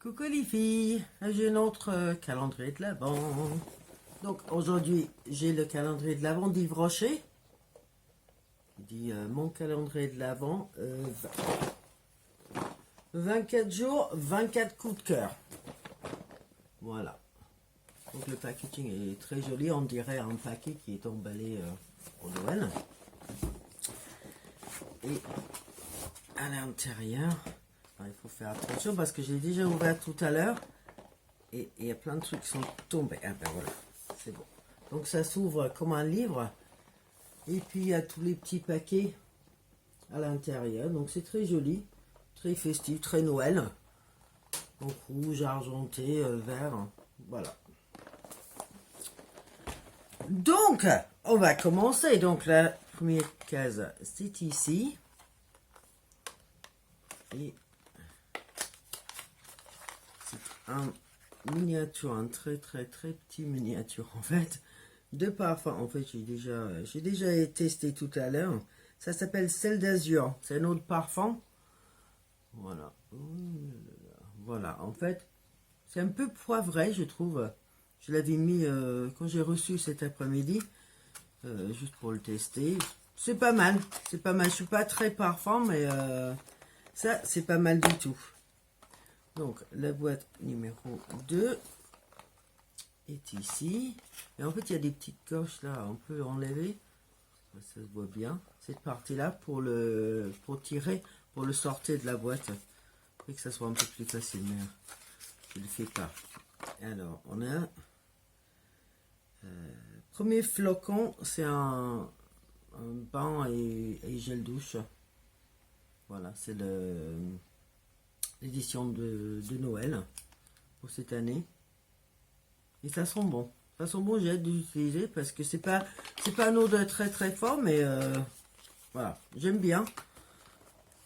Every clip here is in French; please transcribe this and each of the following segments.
Coucou les filles, j'ai notre calendrier de l'Avent. Donc aujourd'hui j'ai le calendrier de l'Avent d'Yves Rocher. Il dit mon calendrier de l'Avent, 24 jours, 24 coups de cœur. Voilà. Donc le packaging est très joli, on dirait un paquet qui est emballé pour Noël. Et à l'intérieur, il faut faire attention parce que je l'ai déjà ouvert tout à l'heure et il y a plein de trucs qui sont tombés. Ah ben voilà, c'est bon. Donc ça s'ouvre comme un livre et puis il y a tous les petits paquets à l'intérieur. Donc c'est très joli, très festif, très Noël. Donc rouge, argenté, vert, voilà. Donc on va commencer. Donc la première case c'est ici. Et c'est un miniature, un très petit miniature en fait, de parfum. En fait j'ai déjà testé tout à l'heure. Ça s'appelle Celle d'Azur, c'est un autre parfum. Voilà. Voilà, en fait, c'est un peu poivré, je trouve. Je l'avais mis quand j'ai reçu cet après-midi, juste pour le tester. C'est pas mal, c'est pas mal. Je suis pas très parfum, mais ça, c'est pas mal du tout. Donc, la boîte numéro 2 est ici. Et en fait, il y a des petites coches là, on peut enlever. Ça se voit bien. Cette partie-là pour tirer, pour le sortir de la boîte. Et que ça soit un peu plus facile, mais je ne le fais pas. Alors, on a... premier flocon, c'est un bain et gel douche. Voilà, c'est l'édition de Noël pour cette année. Et ça sent bon. Ça sent bon, j'ai hâte d'utiliser parce que c'est pas un odeur très fort, mais voilà, j'aime bien.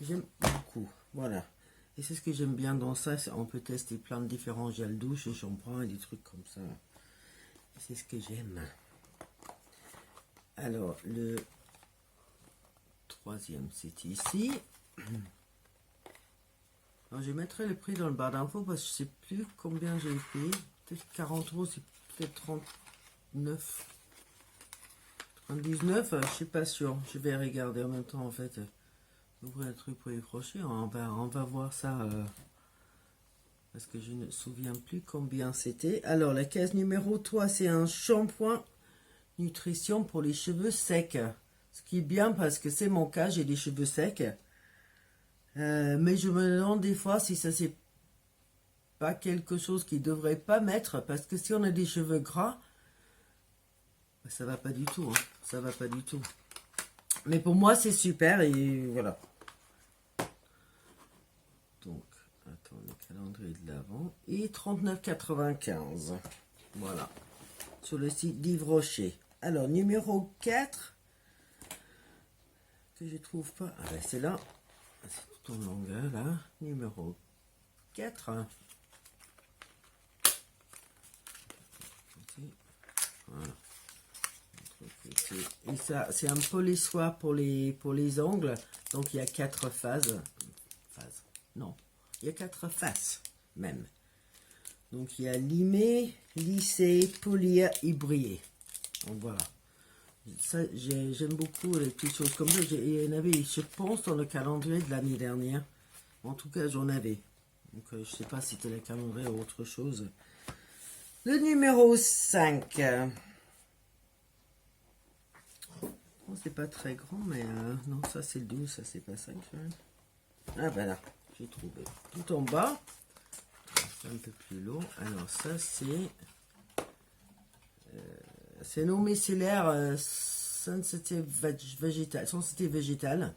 J'aime beaucoup. Voilà. Et c'est ce que j'aime bien dans ça, on peut tester plein de différents gels douche et shampoings et des trucs comme ça. C'est ce que j'aime. Alors, le troisième, c'est ici. Alors, je mettrai le prix dans le barre d'infos parce que je ne sais plus combien j'ai payé. Peut-être 40 €, c'est peut-être 39. 39, je ne suis pas sûr. Je vais regarder en même temps, en fait. Ouvrir un truc pour les crochets. On va voir ça. Parce que je ne me souviens plus combien c'était. Alors, la case numéro 3, c'est un shampoing nutrition pour les cheveux secs. Ce qui est bien parce que c'est mon cas, j'ai des cheveux secs. Mais je me demande des fois si ça c'est pas quelque chose qu'il ne devrait pas mettre. Parce que si on a des cheveux gras, ça va pas du tout. Hein. Ça va pas du tout. Mais pour moi, c'est super et voilà. Donc, attends, le calendrier de l'Avent. Et 39,95. Voilà. Sur le site d'Yves Rocher. Alors, numéro 4. Que je trouve pas. Ah ben, c'est là. C'est tout en longueur, là. Numéro 4. Voilà. Et ça, c'est un polissoir pour les ongles. Donc, il y a 4 phases. Non, il y a 4 faces même. Donc il y a limer, lisser, polir et briller. Donc voilà. Ça, j'aime beaucoup les petites choses comme ça. Il y en avait, je pense, dans le calendrier de l'année dernière. En tout cas, j'en avais. Donc je sais pas si c'était le calendrier ou autre chose. Le numéro 5. Bon, c'est pas très grand, mais non, ça c'est le 12, ça c'est pas 5. Ah ben là. J'ai trouvé tout en bas. C'est un peu plus long. Alors ça c'est un eau micellaire sensitive végétale.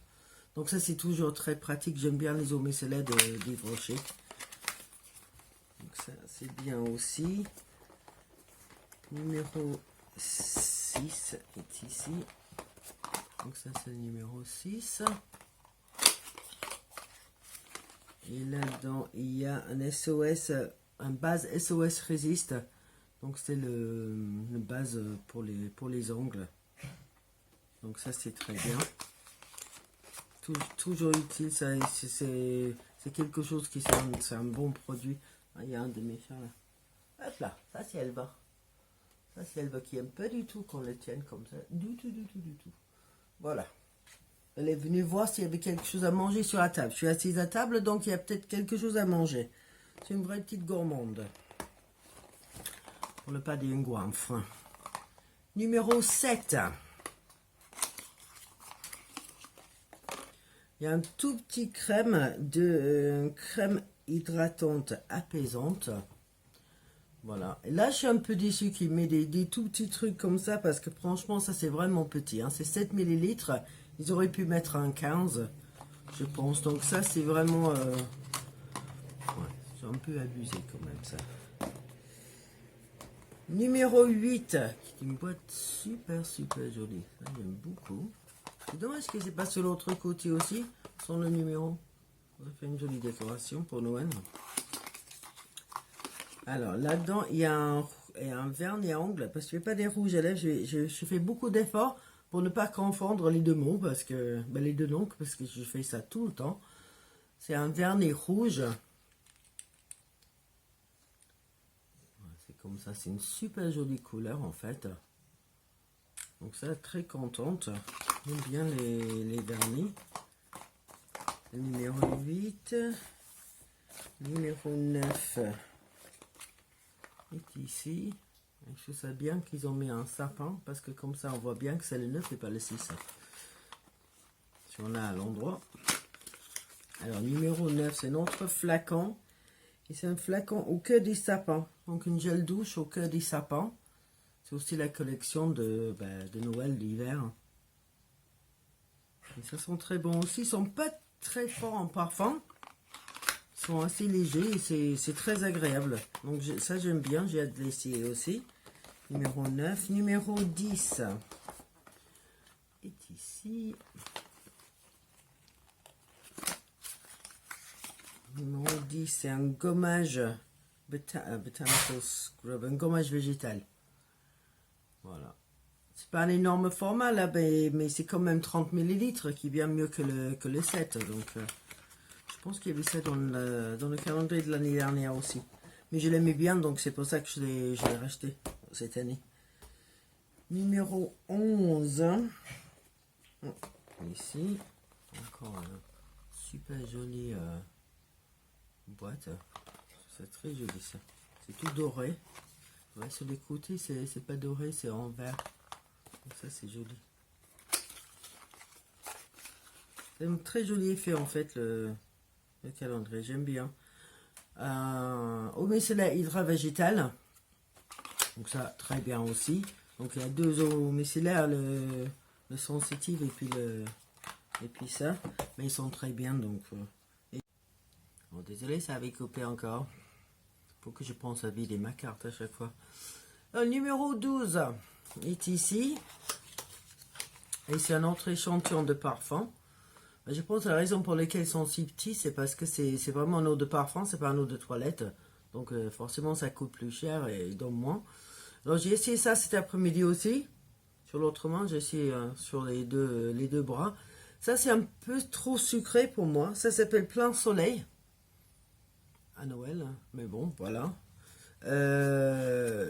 Donc ça c'est toujours très pratique. J'aime bien les eaux micellaires d'Yves Rocher. Donc ça c'est bien aussi. Numéro 6 est ici. Donc ça c'est le numéro 6. Et là-dedans, il y a un SOS, un base SOS Résiste. Donc c'est le base pour les ongles. Donc ça c'est très bien. Toujours utile, c'est quelque chose qui c'est un bon produit. Ah, il y a un de mes chats là. Hop là, ça c'est Elba. Ça c'est Elba qui aime pas du tout qu'on le tienne comme ça. Du tout, du tout, du tout. Voilà. Elle est venue voir s'il y avait quelque chose à manger sur la table. Je suis assise à table, donc il y a peut-être quelque chose à manger. C'est une vraie petite gourmande. Pour ne pas dire une goinfre. Numéro 7. Il y a un tout petit crème crème hydratante apaisante. Voilà. Et là, je suis un peu déçue qu'il met des tout petits trucs comme ça parce que franchement, ça c'est vraiment petit. Hein. C'est 7 millilitres. Ils auraient pu mettre un 15, je pense. Donc ça, c'est vraiment... ouais, c'est un peu abusé quand même ça. Numéro 8, qui est une boîte super jolie. Ça, j'aime beaucoup. C'est dommage que c'est pas sur l'autre côté aussi, sans le numéro. Ça fait une jolie décoration pour Noël. Alors, là-dedans, il y a un vernis à ongles, parce que je ne fais pas des rouges à lèvres. Je fais beaucoup d'efforts pour ne pas confondre les deux mots, parce que, ben, les deux noms, parce que je fais ça tout le temps. C'est un vernis rouge. C'est comme ça, c'est une super jolie couleur en fait. Donc ça, très contente. J'aime bien les vernis. Le numéro 8. Numéro 9 est ici. Je trouve ça bien qu'ils ont mis un sapin, parce que comme ça on voit bien que c'est le 9 et pas le 6. Si on a à l'endroit. Alors numéro 9, c'est notre flacon. Et c'est un flacon au cœur des sapins. Donc une gel douche au cœur des sapins. C'est aussi la collection de Noël, d'hiver. Et ça sent très bon aussi. Ils sont pas très forts en parfum. Ils sont assez légers et c'est très agréable. Donc ça j'aime bien. J'ai hâte de l'essayer aussi. Numéro 9. Numéro 10 est ici. Numéro 10, c'est un gommage botanical scrub, un gommage végétal. Voilà. C'est pas un énorme format là, mais c'est quand même 30 millilitres qui est bien mieux que le 7. Donc, je pense qu'il y avait ça dans le calendrier de l'année dernière aussi. Mais je l'aimais bien, donc c'est pour ça que je l'ai racheté cette année. Numéro 11. Ici, encore un super joli boîte. C'est très joli ça. C'est tout doré. Ouais, sur les côtés, c'est pas doré, c'est en vert. Donc ça, c'est joli. C'est un très joli effet en fait, le calendrier. J'aime bien. Eau micellaire hydra végétal. Donc ça, très bien aussi. Donc il y a deux eaux micellaires, le sensitive et puis ça. Mais ils sont très bien. Donc, bon, désolé, ça avait coupé encore. Faut que je pense à vider ma carte à chaque fois. Le numéro 12 est ici. Et c'est un autre échantillon de parfum. Je pense que la raison pour laquelle ils sont si petits, c'est parce que c'est vraiment un eau de parfum, c'est pas un eau de toilette. Donc forcément ça coûte plus cher et ils donnent moins. Alors j'ai essayé ça cet après-midi aussi. Sur l'autre main, j'ai essayé sur les deux bras. Ça c'est un peu trop sucré pour moi. Ça s'appelle Plein Soleil. À Noël, mais bon, voilà.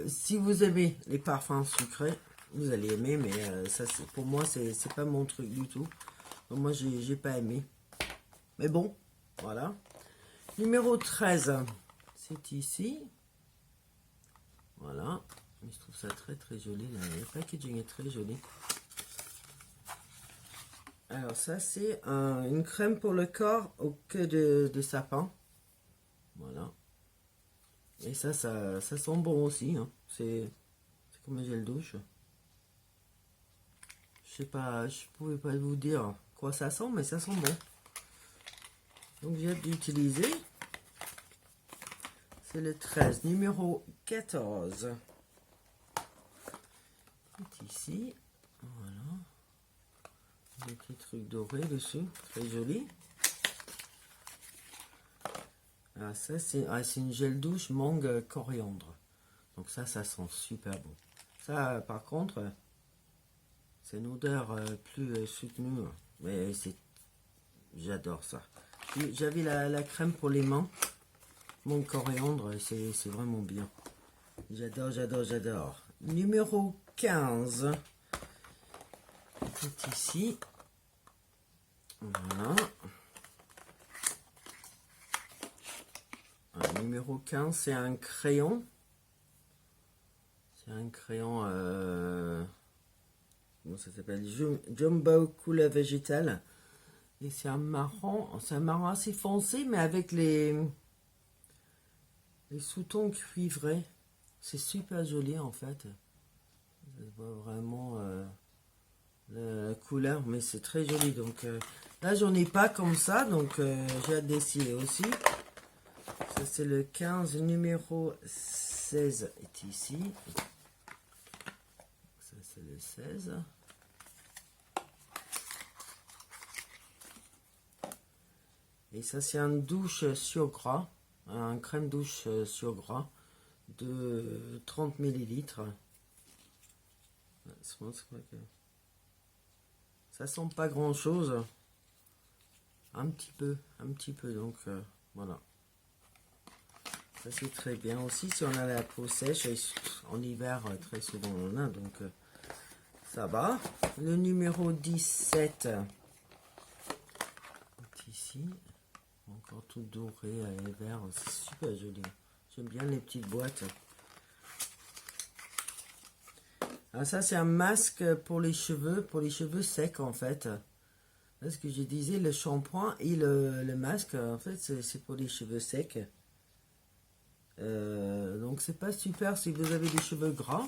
Si vous aimez les parfums sucrés, vous allez aimer, mais ça, pour moi, c'est pas mon truc du tout. Donc moi, j'ai pas aimé. Mais bon, voilà. Numéro 13, c'est ici. Voilà. Je trouve ça très joli. Là. Le packaging est très joli. Alors ça, c'est une crème pour le corps au queue de sapin. Voilà. Et ça sent bon aussi. Hein. C'est comme un gel douche. Je sais pas, je pouvais pas vous dire quoi ça sent, mais ça sent bon. Donc j'ai hâte d'utiliser. C'est le 13, numéro 14. C'est ici. Voilà. Des petits trucs dorés dessus. Très joli. Ah, ça, c'est une gel douche mangue coriandre. Donc ça sent super bon. Ça, par contre, c'est une odeur plus soutenue. Mais j'adore ça. J'avais la crème pour les mains. Mon coriandre, c'est vraiment bien. J'adore, j'adore, j'adore. Numéro 15. C'est ici. Voilà. Numéro 15, c'est un crayon. C'est un crayon... comment ça s'appelle? Jumbo couleur végétale. Et c'est un marron assez foncé, mais avec les sous-tons cuivrés. C'est super joli en fait. Ça se voit vraiment la couleur, mais c'est très joli. Donc là, j'en ai pas comme ça, donc j'ai hâte d'essayer aussi. Ça, c'est le 15, numéro 16 est ici. Ça, c'est le 16. Et ça, c'est un douche sur gras, un crème douche sur gras de 30 millilitres. Ça sent pas grand chose, un petit peu, donc voilà. Ça c'est très bien aussi si on a la peau sèche, et en hiver très souvent on en a, donc ça va. Le numéro 17 est ici. Encore tout doré et vert, c'est super joli. J'aime bien les petites boîtes. Alors ça c'est un masque pour les cheveux secs en fait. Parce que je disais le shampoing et le masque en fait c'est pour les cheveux secs. Donc c'est pas super si vous avez des cheveux gras.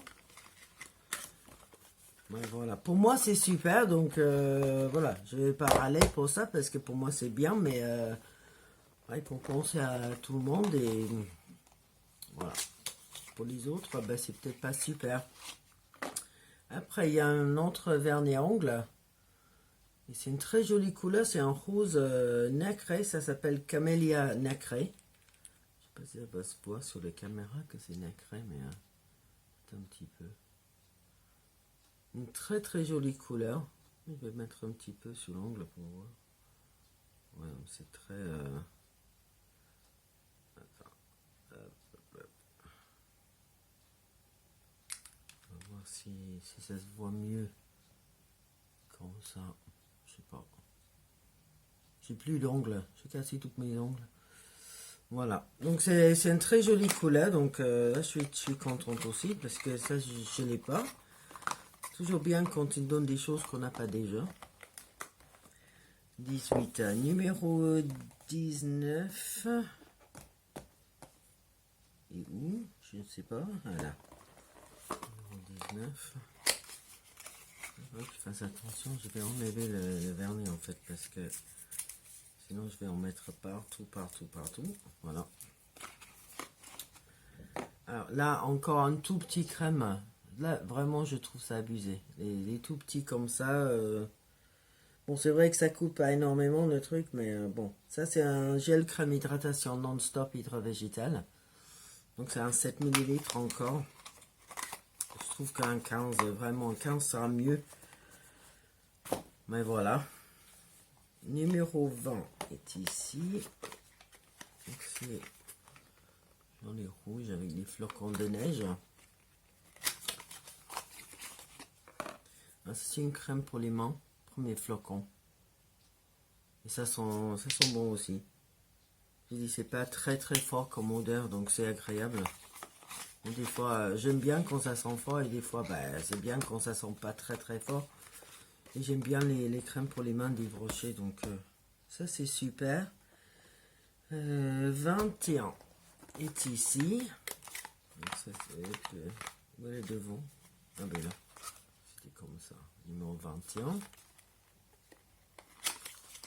Ouais, voilà, pour moi c'est super, donc voilà, je vais pas râler pour ça parce que pour moi c'est bien, mais ouais, pour penser à tout le monde et voilà. Pour les autres, ben, c'est peut-être pas super. Après, il y a un autre vernis à ongles. Et c'est une très jolie couleur, c'est un rose nacré, ça s'appelle Camellia nacré. Je sais pas si ça va se voir sur les caméras que c'est nacré, mais un petit peu. Une très très jolie couleur. Je vais mettre un petit peu sur l'ongle pour voir. Ouais, c'est très... On va voir si ça se voit mieux. Comme ça. Je sais pas. J'ai plus d'ongles. J'ai cassé toutes mes ongles. Voilà. Donc c'est une très jolie couleur. Donc là, je suis contente aussi parce que ça, je ne l'ai pas. Toujours bien quand ils donnent des choses qu'on n'a pas déjà. 18. Numéro 19. Et où? Je ne sais pas. Voilà. Numéro 19. Il faut que je fasse attention. Je vais enlever le vernis en fait parce que sinon je vais en mettre partout, partout, partout. Voilà. Alors là, encore un tout petit crème. Là, vraiment, je trouve ça abusé. Les tout petits comme ça. Bon, c'est vrai que ça coûte pas énormément le truc, mais bon. Ça, c'est un gel crème hydratation non-stop hydrovégétal. Donc, c'est un 7 ml encore. Je trouve qu'un 15, vraiment, un 15 sera mieux. Mais voilà. Numéro 20 est ici. C'est dans les rouges avec des flocons de neige. C'est une crème pour les mains. Premier flocon. Et ça sent bon aussi. J'ai dit c'est pas très très fort comme odeur, donc c'est agréable. Et des fois, j'aime bien quand ça sent fort et des fois, c'est bien quand ça sent pas très très fort. Et j'aime bien les crèmes pour les mains d'Yves Rocher, donc ça c'est super. 21 est ici. Donc ça c'est où est le devant? Ah ben là, c'était comme ça. Numéro 21.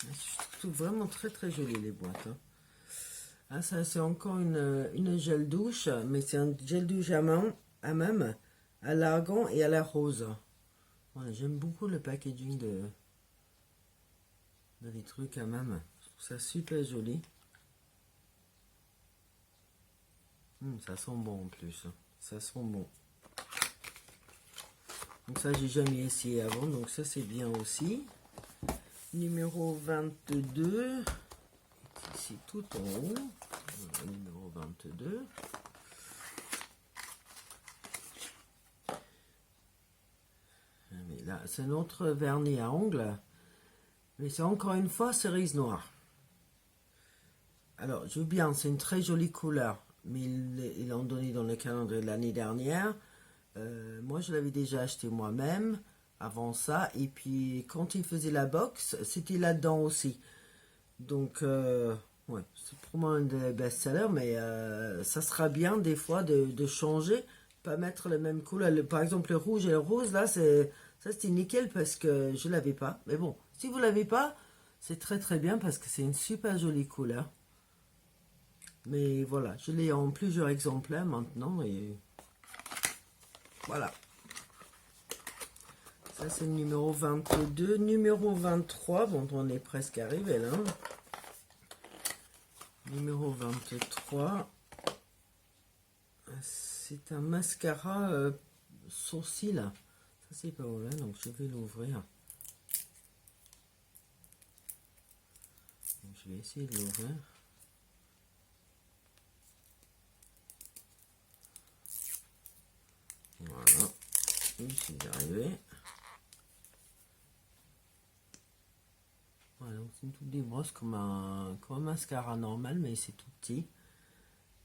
Je trouve vraiment très très joli les boîtes. Hein. Ah, ça c'est encore une gel douche, mais c'est un gel douche à même, à l'argan et à la rose. Voilà, j'aime beaucoup le packaging de les trucs à même. Je trouve ça super joli. Ça sent bon en plus. Ça sent bon. Donc ça j'ai jamais essayé avant, donc ça c'est bien aussi. Numéro 22. Ici. ici tout en haut, le numéro 22. Mais là, c'est notre vernis à ongles, mais c'est encore une fois cerise noire. Alors, je veux bien, c'est une très jolie couleur, mais ils l'ont donné dans le calendrier de l'année dernière. Moi, je l'avais déjà acheté moi-même avant ça, et puis quand il faisait la box, c'était là-dedans aussi. Donc, ouais, c'est pour moi un des best-sellers, mais ça sera bien des fois de changer, pas mettre les mêmes couleurs. Par exemple, le rouge et le rose, là, ça c'était nickel parce que je l'avais pas. Mais bon, si vous l'avez pas, c'est très très bien parce que c'est une super jolie couleur. Mais voilà, je l'ai en plusieurs exemplaires maintenant et voilà. Ça, c'est le numéro 22. Numéro 23, bon, on est presque arrivé là. Numéro 23. C'est un mascara sourcil. Ça, c'est pas mal, donc je vais l'ouvrir. Je vais essayer de l'ouvrir. Voilà. Je suis arrivé. Voilà, donc c'est une toute des brosses comme un mascara normal, mais c'est tout petit.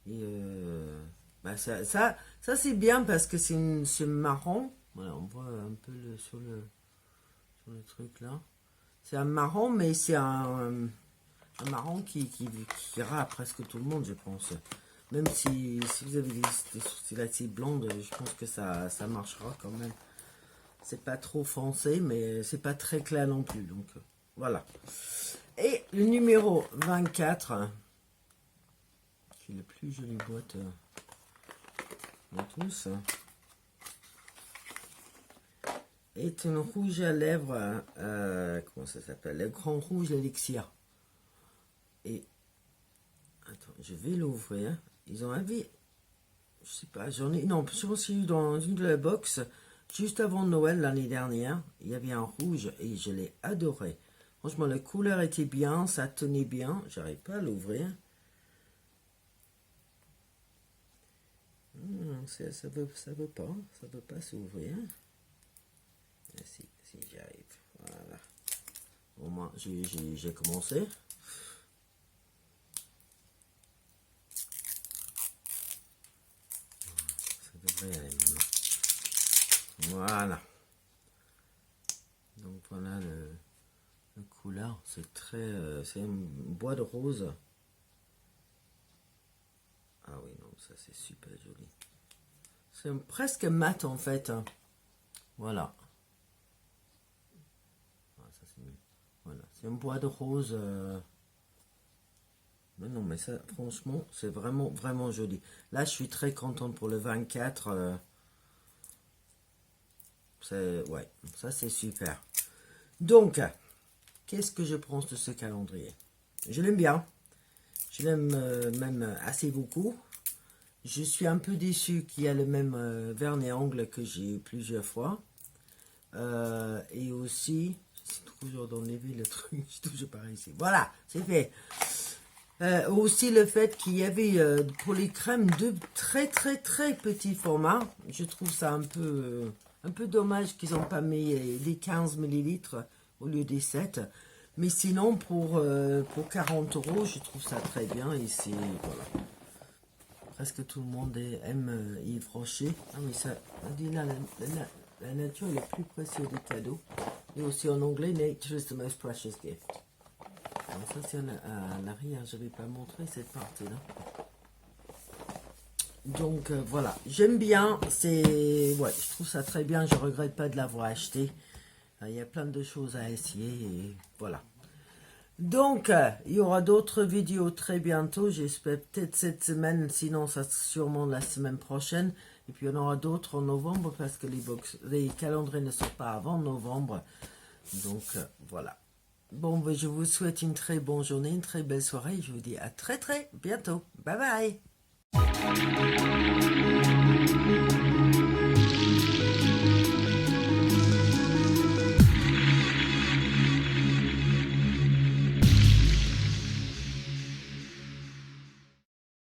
Et bah ça c'est bien parce que c'est marron. Voilà, on voit un peu sur le truc là. C'est un marron, mais c'est un marron qui ira presque tout le monde, je pense. Même si vous avez des sourcils assez blondes, je pense que ça marchera quand même. C'est pas trop foncé, mais c'est pas très clair non plus. Donc voilà. Et le numéro 24, qui est la plus jolie boîte de tous, est un rouge à lèvres, comment ça s'appelle? Le Grand Rouge Elixir. Et, attends, je vais l'ouvrir. Ils ont envie, je sais pas, j'en ai, non, je pense qu'il y a eu dans une de la box, juste avant Noël l'année dernière, il y avait un rouge et je l'ai adoré. Franchement, la couleur était bien, ça tenait bien, j'arrive pas à l'ouvrir. Ça veut pas s'ouvrir. Si j'y arrive, voilà. Au moins, j'ai commencé. Ça devrait aller maintenant. Voilà. Donc voilà le couleur, c'est très, c'est un bois de rose. Ah oui, non, ça c'est super joli. C'est presque mat en fait. Voilà. Ah, ça c'est mieux. Voilà, c'est un bois de rose. Mais non, mais ça, franchement, c'est vraiment, vraiment joli. Là, je suis très contente pour le 24. Ouais, ça c'est super. Donc, qu'est-ce que je pense de ce calendrier? Je l'aime bien. Je l'aime même assez beaucoup. Je suis un peu déçu qu'il y a le même vernis à ongles que j'ai eu plusieurs fois. Et aussi, c'est toujours d'enlever le truc, c'est toujours pareil ici. Voilà, c'est fait. Aussi le fait qu'il y avait pour les crèmes de très très très petits formats. Je trouve ça un peu dommage qu'ils n'ont pas mis les 15 ml au lieu des 7. Mais sinon pour 40 €, je trouve ça très bien. Et c'est voilà. Presque tout le monde aime Yves Rocher. Ah oui, ça dit là, la nature est le plus précieux des cadeaux. Et aussi en anglais, nature is the most precious gift. Alors ça c'est à l'arrière, je ne vais pas montrer cette partie-là. Donc voilà, j'aime bien, ouais, je trouve ça très bien, je regrette pas de l'avoir acheté. Il y a plein de choses à essayer et voilà. Donc, il y aura d'autres vidéos très bientôt, j'espère peut-être cette semaine, sinon ça sera sûrement la semaine prochaine. Et puis on aura d'autres en novembre parce que les calendriers ne sont pas avant novembre. Donc, voilà. Bon, je vous souhaite une très bonne journée, une très belle soirée. Je vous dis à très très bientôt. Bye bye.